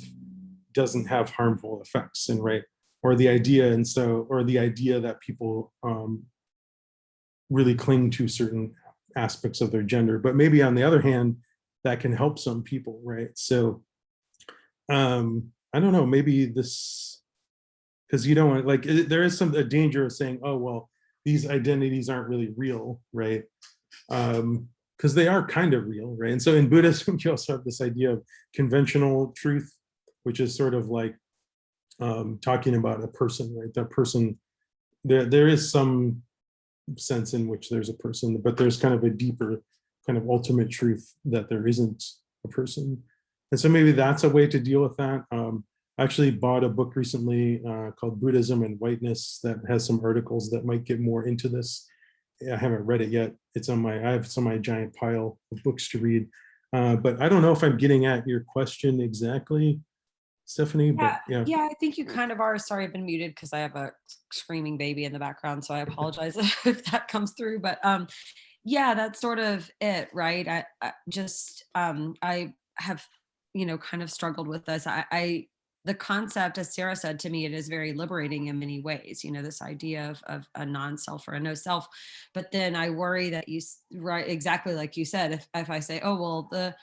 doesn't have harmful effects, and right, or the idea, and so, or the idea that people really cling to certain aspects of their gender, but maybe on the other hand, that can help some people, right? So I don't know, maybe this, because you don't want, like, there is a danger of saying, oh, well, these identities aren't really real, right? Because they are kind of real, right? And so in Buddhism, you also have this idea of conventional truth, which is sort of like talking about a person, right? That person, there is some sense in which there's a person, but there's kind of a deeper kind of ultimate truth that there isn't a person. And so maybe that's a way to deal with that. I actually bought a book recently called Buddhism and Whiteness that has some articles that might get more into this. I haven't read it yet. It's on I have some of my giant pile of books to read. But I don't know if I'm getting at your question exactly, Stephanie, but yeah. Yeah, I think you kind of are. Sorry, I've been muted because I have a screaming baby in the background, so I apologize if that comes through. But yeah, that's sort of it, right? I have, you know, kind of struggled with this. The concept, as Sarah said to me, it is very liberating in many ways, you know, this idea of a non-self or a no self. But then I worry that right, exactly like you said, if I say, oh, well, the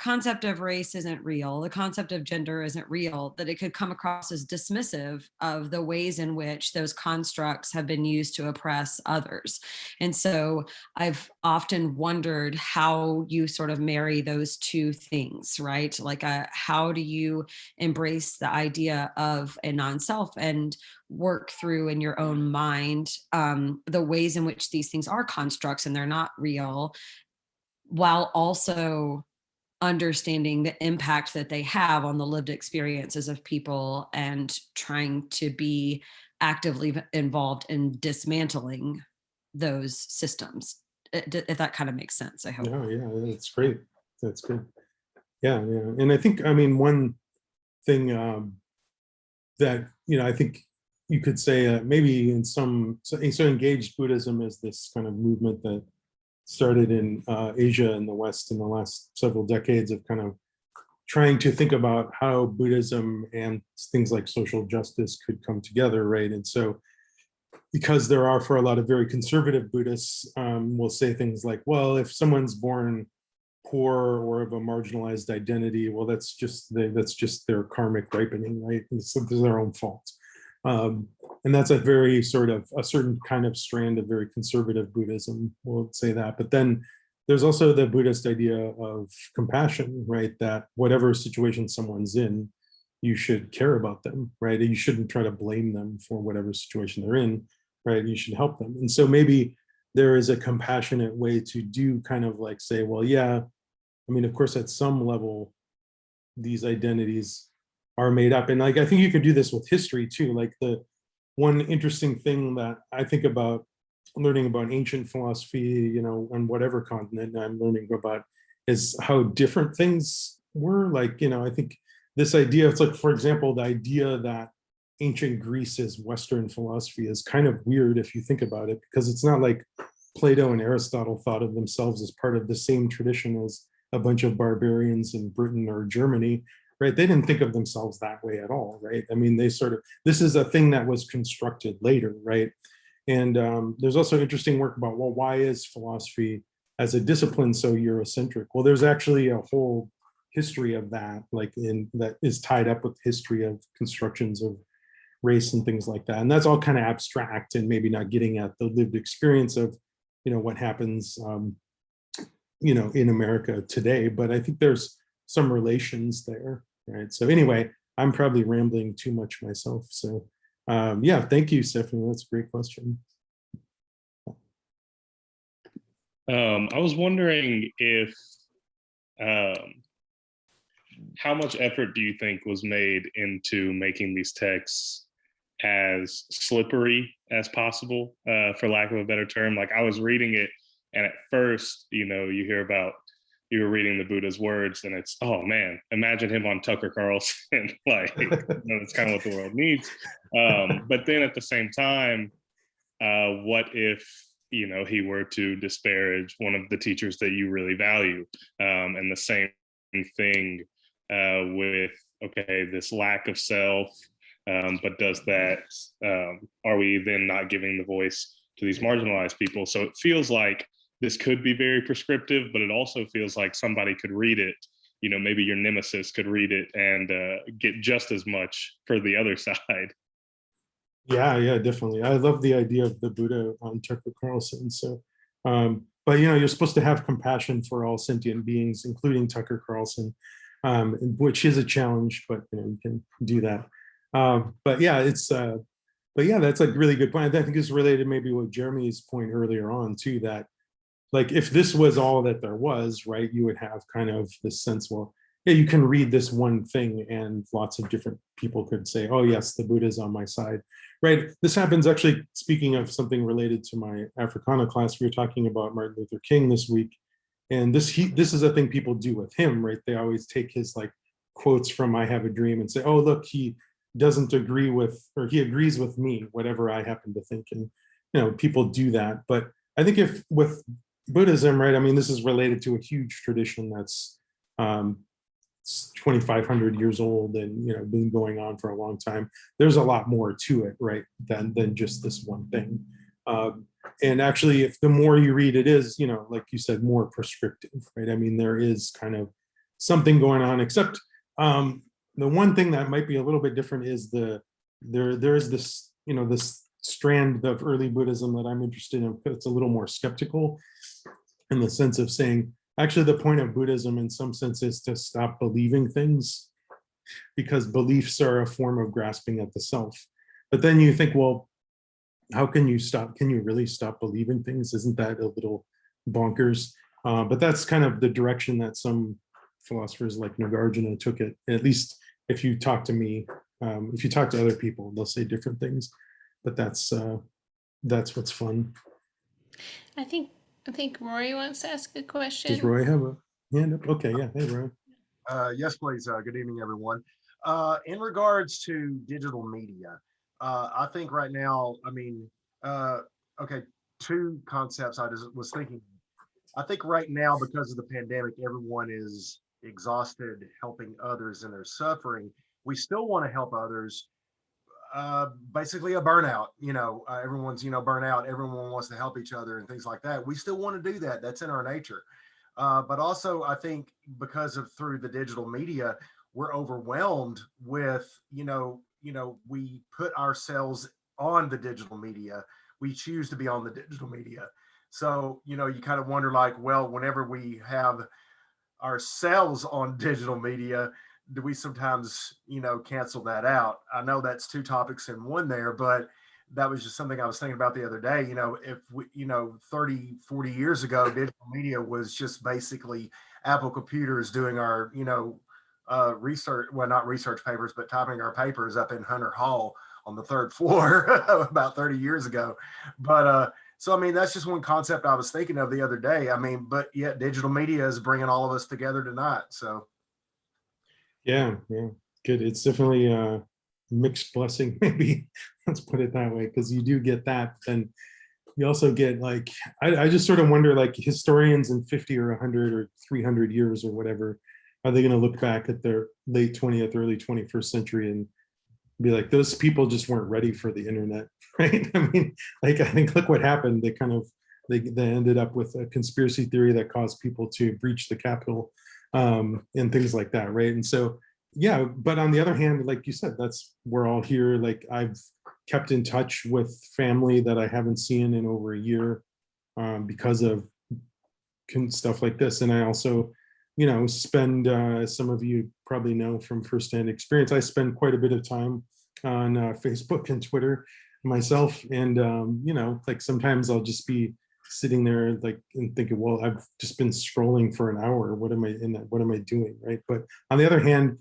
concept of race isn't real, the concept of gender isn't real, that it could come across as dismissive of the ways in which those constructs have been used to oppress others. And so I've often wondered how you sort of marry those two things, right? Like how do you embrace the idea of a non-self and work through in your own mind the ways in which these things are constructs and they're not real, while also understanding the impact that they have on the lived experiences of people and trying to be actively involved in dismantling those systems. If that kind of makes sense, I hope. No, yeah, that's great. That's good. Yeah. And I think, I mean, one thing that, you know, I think you could say maybe in so engaged Buddhism is this kind of movement that started in Asia and the West in the last several decades of kind of trying to think about how Buddhism and things like social justice could come together, right? And so, because there are, for a lot of very conservative Buddhists, will say things like, well, if someone's born poor or of a marginalized identity, well, that's just their karmic ripening, right? It's their own fault. And that's a very sort of a certain kind of strand of very conservative Buddhism will say that. But then there's also the Buddhist idea of compassion, right? That whatever situation someone's in, you should care about them, right? And you shouldn't try to blame them for whatever situation they're in, right? You should help them. And so maybe there is a compassionate way to do kind of like say, well, yeah, I mean, of course, at some level, these identities are made up. And like, I think you could do this with history too. Like the one interesting thing that I think about learning about ancient philosophy, you know, on whatever continent I'm learning about, is how different things were like, I think this idea, it's like, for example, the idea that ancient Greece is Western philosophy is kind of weird if you think about it, because it's not like Plato and Aristotle thought of themselves as part of the same tradition as a bunch of barbarians in Britain or Germany, right? They didn't think of themselves that way at all, right? I mean, this is a thing that was constructed later, right? And there's also interesting work about, well, why is philosophy as a discipline so Eurocentric? Well, there's actually a whole history of that, that is tied up with history of constructions of race and things like that. And that's all kind of abstract and maybe not getting at the lived experience of, what happens, in America today. But I think there's some relations there, right? So anyway, I'm probably rambling too much myself. So yeah, thank you, Stephanie. That's a great question. I was wondering if, how much effort do you think was made into making these texts as slippery as possible, for lack of a better term? Like, I was reading it, and at first, you hear about, you were reading the Buddha's words, and it's, oh man, imagine him on Tucker Carlson. Like, that's kind of what the world needs. But then at the same time, what if, he were to disparage one of the teachers that you really value? And the same thing with, okay, this lack of self, but does that, are we then not giving the voice to these marginalized people? So it feels like this could be very prescriptive, but it also feels like somebody could read it, maybe your nemesis could read it and get just as much for the other side. Yeah, definitely. I love the idea of the Buddha on Tucker Carlson. So, but you're supposed to have compassion for all sentient beings, including Tucker Carlson, which is a challenge, but you can do that. But yeah, that's a really good point. I think it's related maybe with Jeremy's point earlier on too, that like if this was all that there was, right, you would have kind of this sense, well, yeah, you can read this one thing and lots of different people could say, oh yes, the Buddha's on my side, right? This happens actually, speaking of something related to my Africana class, we were talking about Martin Luther King this week. And this is a thing people do with him, right? They always take his like quotes from I Have a Dream and say, oh, look, he doesn't agree with, or he agrees with me, whatever I happen to think. And, people do that. But I think if with Buddhism, right, I mean, this is related to a huge tradition that's 2,500 years old and, been going on for a long time. There's a lot more to it, right, than just this one thing. And actually, if the more you read, it is, like you said, more prescriptive, right? I mean, there is kind of something going on, except the one thing that might be a little bit different is there is this, this strand of early Buddhism that I'm interested in. It's a little more skeptical in the sense of saying, actually, the point of Buddhism in some sense is to stop believing things, because beliefs are a form of grasping at the self. But then you think, well, how can you stop? Can you really stop believing things? Isn't that a little bonkers? But that's kind of the direction that some philosophers like Nagarjuna took it. At least if you talk to me, if you talk to other people, they'll say different things. But that's what's fun. I think Rory wants to ask a question. Does Roy have a hand up? Okay, yeah. Hey, Roy. Yes, please. Good evening, everyone. In regards to digital media, I think right now, I mean, okay, two concepts I just was thinking. I think right now, because of the pandemic, everyone is exhausted helping others in their suffering. We still want to help others. Basically a burnout, everyone's, burnout. Everyone wants to help each other and things like that. We still want to do that. That's in our nature. But also, I think because of through the digital media, we're overwhelmed with, we put ourselves on the digital media. We choose to be on the digital media. So, you kind of wonder like, well, whenever we have ourselves on digital media, do we sometimes, cancel that out? I know that's two topics in one there, but that was just something I was thinking about the other day. If we, 30, 40 years ago, digital media was just basically Apple computers doing our, research, well, not research papers, but typing our papers up in Hunter Hall on the third floor about 30 years ago. But so, I mean, that's just one concept I was thinking of the other day. I mean, but yet digital media is bringing all of us together tonight. So. Yeah, yeah, good. It's definitely a mixed blessing, maybe. Let's put it that way, because you do get that, but then you also get like, I just sort of wonder, like historians in 50 or 100 or 300 years or whatever, are they going to look back at their late 20th, early 21st century and be like, those people just weren't ready for the internet, right? I mean, like, I think look what happened. They kind of, they ended up with a conspiracy theory that caused people to breach the Capitol, and things like that, right? And so, yeah, but on the other hand, like you said, that's, we're all here. Like, I've kept in touch with family that I haven't seen in over a year, because of stuff like this. And I also, spend, some of you probably know from firsthand experience, I spend quite a bit of time on Facebook and Twitter myself. And, like sometimes I'll just be sitting there like and thinking, well, I've just been scrolling for an hour. What am I in that? What am I doing? Right. But on the other hand,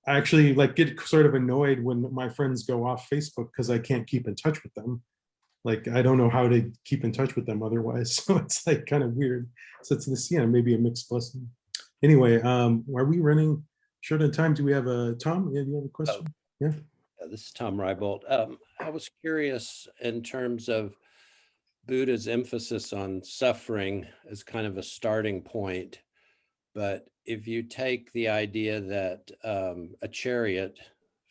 I actually like get sort of annoyed when my friends go off Facebook because I can't keep in touch with them. Like, I don't know how to keep in touch with them otherwise. So it's like kind of weird. So it's this, yeah, maybe a mixed blessing. Anyway, are we running short on time? Do we have a Tom? Yeah, do you have a question? Yeah. This is Tom Rybold. I was curious in terms of Buddha's emphasis on suffering as kind of a starting point. But if you take the idea that a chariot,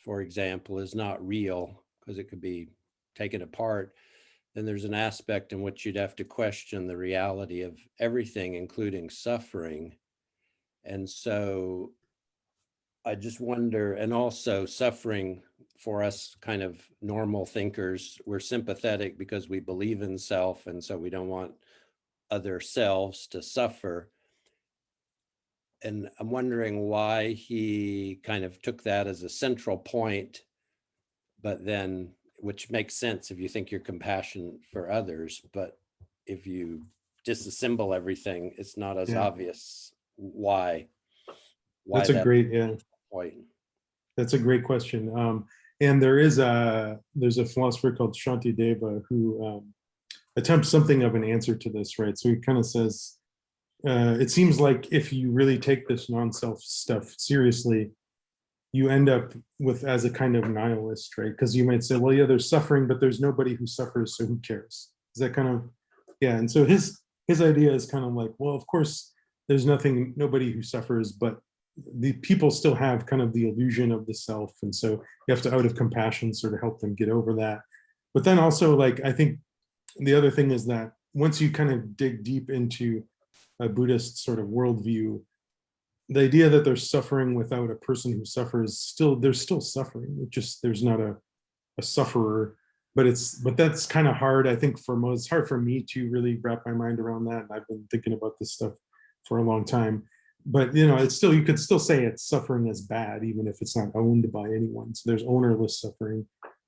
for example, is not real because it could be taken apart, then there's an aspect in which you'd have to question the reality of everything, including suffering. And so I just wonder, and also suffering for us kind of normal thinkers, we're sympathetic because we believe in self, and so we don't want other selves to suffer. And I'm wondering why he kind of took that as a central point, but then, which makes sense if you think you're compassionate for others, but if you disassemble everything, it's not as obvious why That's a great, yeah. point. That's a great question. And there's a philosopher called Shantideva who attempts something of an answer to this, right? So he kind of says, it seems like if you really take this non-self stuff seriously, you end up with as a kind of nihilist, right? Because you might say, well, yeah, there's suffering, but there's nobody who suffers, so who cares? Is that kind of, yeah. And so his idea is kind of like, well, of course, there's nobody who suffers, but the people still have kind of the illusion of the self. And so you have to, out of compassion, sort of help them get over that. But then also, like, I think the other thing is that once you kind of dig deep into a Buddhist sort of worldview, the idea that there's suffering without a person who suffers, there's still suffering. It just, there's not a sufferer, but that's kind of hard. I think for most, it's hard for me to really wrap my mind around that. I've been thinking about this stuff for a long time, but it's still, you could still say it's suffering as bad, even if it's not owned by anyone. So there's ownerless suffering,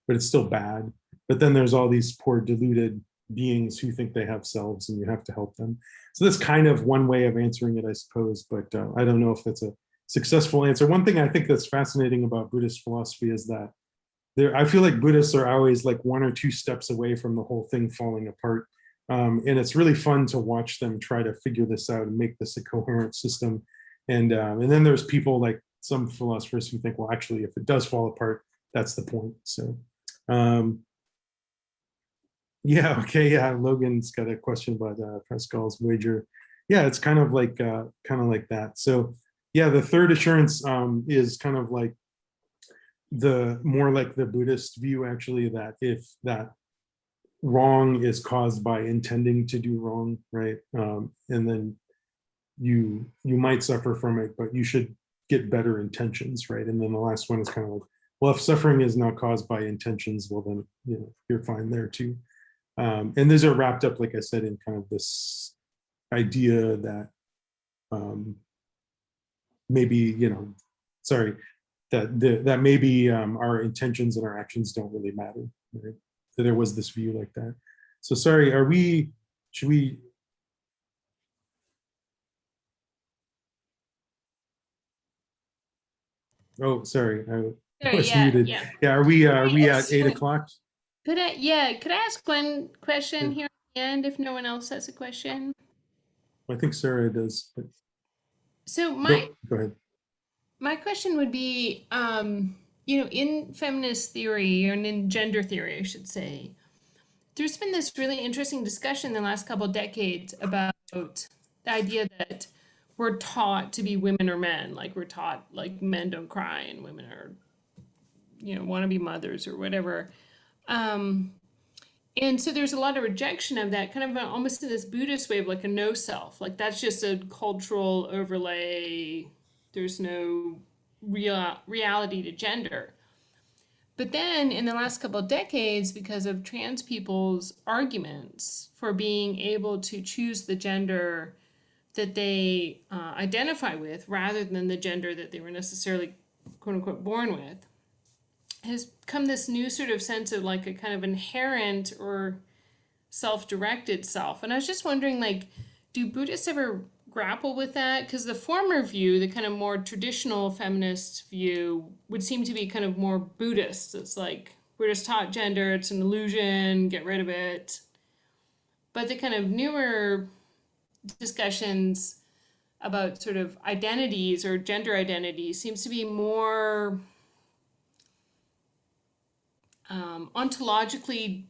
but it's still bad. But then there's all these poor deluded beings who think they have selves, and you have to help them. So that's kind of one way of answering it, I suppose, but I don't know if that's a successful answer. One thing I think that's fascinating about Buddhist philosophy is that I feel like Buddhists are always like one or two steps away from the whole thing falling apart. And it's really fun to watch them try to figure this out and make this a coherent system. And then there's people like some philosophers who think, well, actually, if it does fall apart, that's the point. So yeah, okay, yeah. Logan's got a question about Pascal's wager. Yeah, it's kind of like that. So yeah, the third assurance is kind of like the more like the Buddhist view, actually, that if that wrong is caused by intending to do wrong, right, and then you might suffer from it, but you should get better intentions, right? And then the last one is kind of like, well, if suffering is not caused by intentions, well then you're fine there too. And these are wrapped up, like I said, in kind of this idea that maybe, that maybe our intentions and our actions don't really matter, right? So there was this view like that. So sorry, should we? Oh, sorry, I was muted. Yeah, are we at 8 o'clock? Could I ask one question here at the end if no one else has a question? I think Sarah does. But So go ahead. My question would be, in feminist theory, and in gender theory, I should say, there's been this really interesting discussion in the last couple of decades about the idea that we're taught to be women or men. Like we're taught like men don't cry and women are, want to be mothers or whatever. And so there's a lot of rejection of that, kind of almost in this Buddhist way of like a no self. Like that's just a cultural overlay. There's no reality to gender. But then in the last couple of decades, because of trans people's arguments for being able to choose the gender that they identify with rather than the gender that they were necessarily, quote unquote, born with, has come this new sort of sense of like a kind of inherent or self-directed self. And I was just wondering, like, do Buddhists ever grapple with that? Because the former view, the kind of more traditional feminist view, would seem to be kind of more Buddhist. It's like, we're just taught gender, it's an illusion, get rid of it. But the kind of newer discussions about sort of identities or gender identities seems to be more ontologically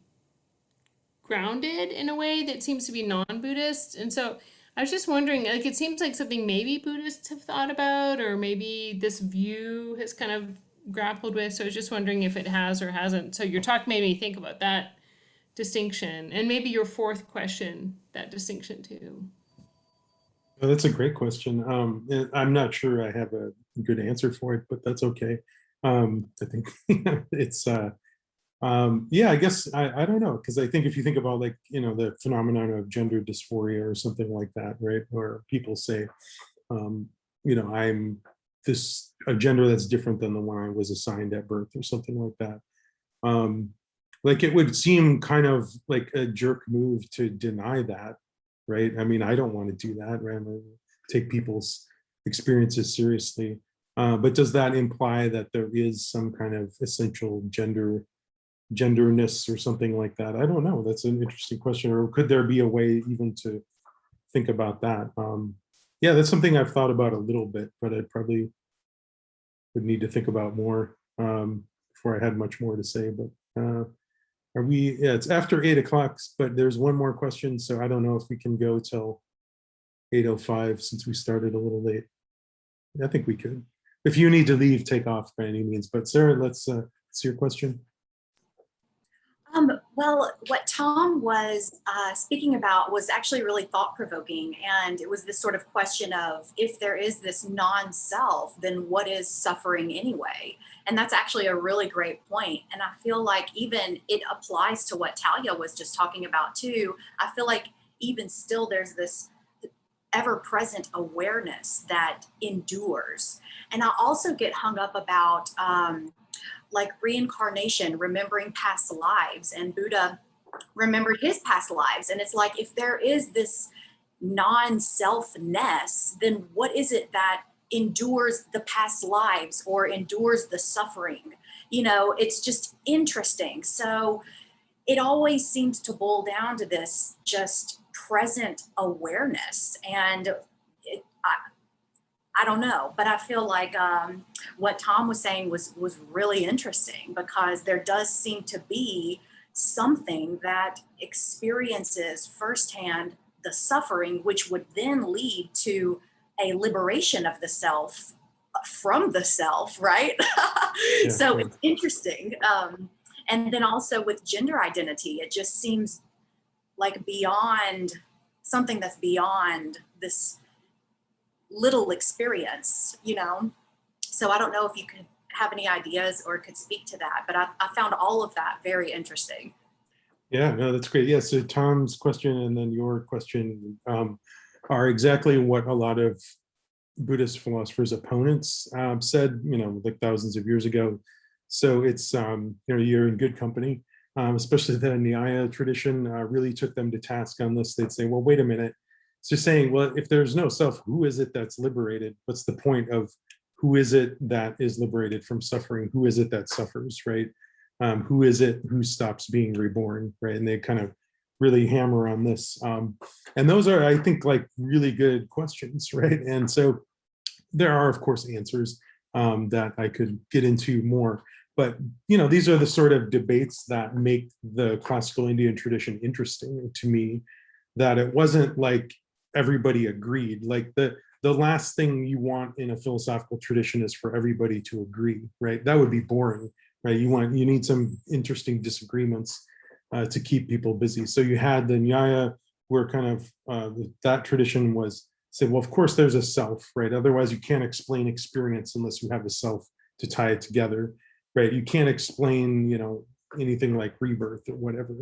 grounded in a way that seems to be non-Buddhist. And so I was just wondering, like, it seems like something maybe Buddhists have thought about, or maybe this view has kind of grappled with. So I was just wondering if it has or hasn't. So your talk made me think about that distinction, and maybe your fourth question, that distinction too. Oh, that's a great question. And I'm not sure I have a good answer for it, but that's okay. I think it's yeah, I guess I don't know, because I think if you think about like, the phenomenon of gender dysphoria or something like that, right? Where people say, I'm a gender that's different than the one I was assigned at birth or something like that. Like it would seem kind of like a jerk move to deny that, right? I mean, I don't want to do that, right? I'm gonna take people's experiences seriously. But does that imply that there is some kind of essential genderness or something like that? I don't know. That's an interesting question. Or could there be a way even to think about that? Yeah, that's something I've thought about a little bit, but I probably would need to think about more before I had much more to say. But are we? Yeah, it's after 8 o'clock, but there's one more question, so I don't know if we can go till 8:05 since we started a little late. I think we could. If you need to leave, take off by any means. But Sarah, let's see your question. Well, what Tom was speaking about was actually really thought-provoking, and it was this sort of question of, if there is this non-self, then what is suffering anyway? And that's actually a really great point. And I feel like even it applies to what Talia was just talking about too. I feel like even still there's this ever-present awareness that endures. And I also get hung up about like reincarnation, remembering past lives, and Buddha remembered his past lives. And it's like, if there is this non-selfness, then what is it that endures the past lives or endures the suffering? It's just interesting. So it always seems to boil down to this just present awareness. And I don't know, but I feel like what Tom was saying was really interesting, because there does seem to be something that experiences firsthand the suffering, which would then lead to a liberation of the self from the self, right? Yeah, So sure. it's interesting. And then also with gender identity, it just seems like beyond something that's beyond this little experience, So I don't know if you could have any ideas or could speak to that, but I found all of that very interesting. Yeah, no, that's great. Yeah, so Tom's question and then your question are exactly what a lot of Buddhist philosophers' opponents said, like thousands of years ago. So it's, you're in good company, especially the Nyaya tradition really took them to task on this. They'd say, well, wait a minute. It's just saying, well, if there's no self, who is it that's liberated? What's the point of who is it that is liberated from suffering? Who is it that suffers, right? Who is it who stops being reborn, right? And they kind of really hammer on this. And those are, I think, like really good questions, right? And so there are, of course, answers. that I could get into more. But, you know, these are the sort of debates that make the classical Indian tradition interesting to me, that it wasn't like everybody agreed. Like the last thing you want in a philosophical tradition is for everybody to agree, right? That would be boring, right? You need some interesting disagreements to keep people busy. So you had the Nyaya, where kind of that tradition was said, well, of course there's a self, right? Otherwise you can't explain experience unless you have a self to tie it together, right? You can't explain, you know, anything like rebirth or whatever.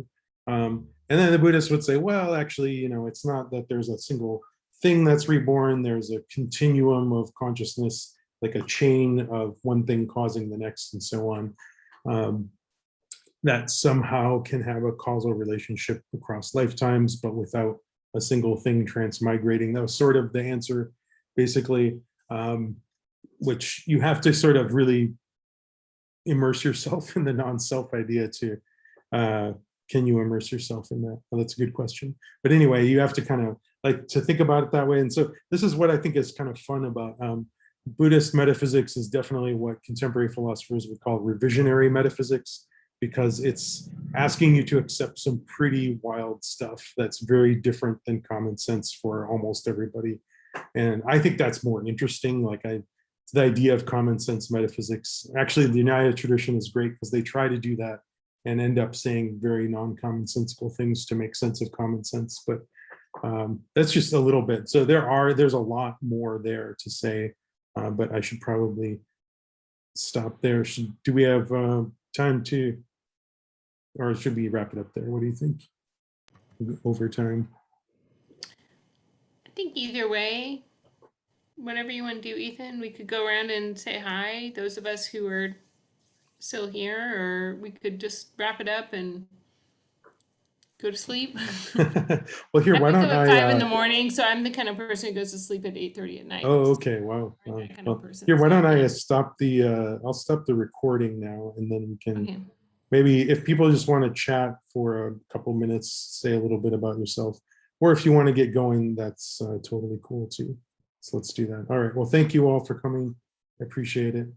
And then the Buddhists would say, well, actually, you know, it's not that there's a single thing that's reborn. There's a continuum of consciousness, like a chain of one thing causing the next and so on, that somehow can have a causal relationship across lifetimes, but without a single thing transmigrating. That was sort of the answer, basically, which you have to sort of really immerse yourself in the non-self idea to, can you immerse yourself in that? Well, that's a good question. But anyway, you have to kind of like to think about it that way. And so this is what I think is kind of fun about Buddhist metaphysics is definitely what contemporary philosophers would call revisionary metaphysics, because it's asking you to accept some pretty wild stuff that's very different than common sense for almost everybody. And I think that's more interesting. Like the idea of common sense metaphysics, actually the Nyaya tradition is great because they try to do that and end up saying very non-commonsensical things to make sense of common sense. But that's just a little bit. So there's a lot more there to say, but I should probably stop there. Do we have time to, or should we wrap it up there? What do you think? Over time. I think either way, whatever you want to do, Ethan, we could go around and say hi, those of us who are still here, or we could just wrap it up and go to sleep. Well, here, I why wake don't up at 5 in the I? morning, so I'm the kind of person who goes to sleep at 8:30 at night. Oh, okay. Wow. I'm that kind Well, of person. here, why So, don't I yeah. stop the? I'll stop the recording now, and then we can Okay. maybe if people just want to chat for a couple minutes, say a little bit about yourself, or if you want to get going, that's totally cool too. So let's do that. All right. Well, thank you all for coming. I appreciate it.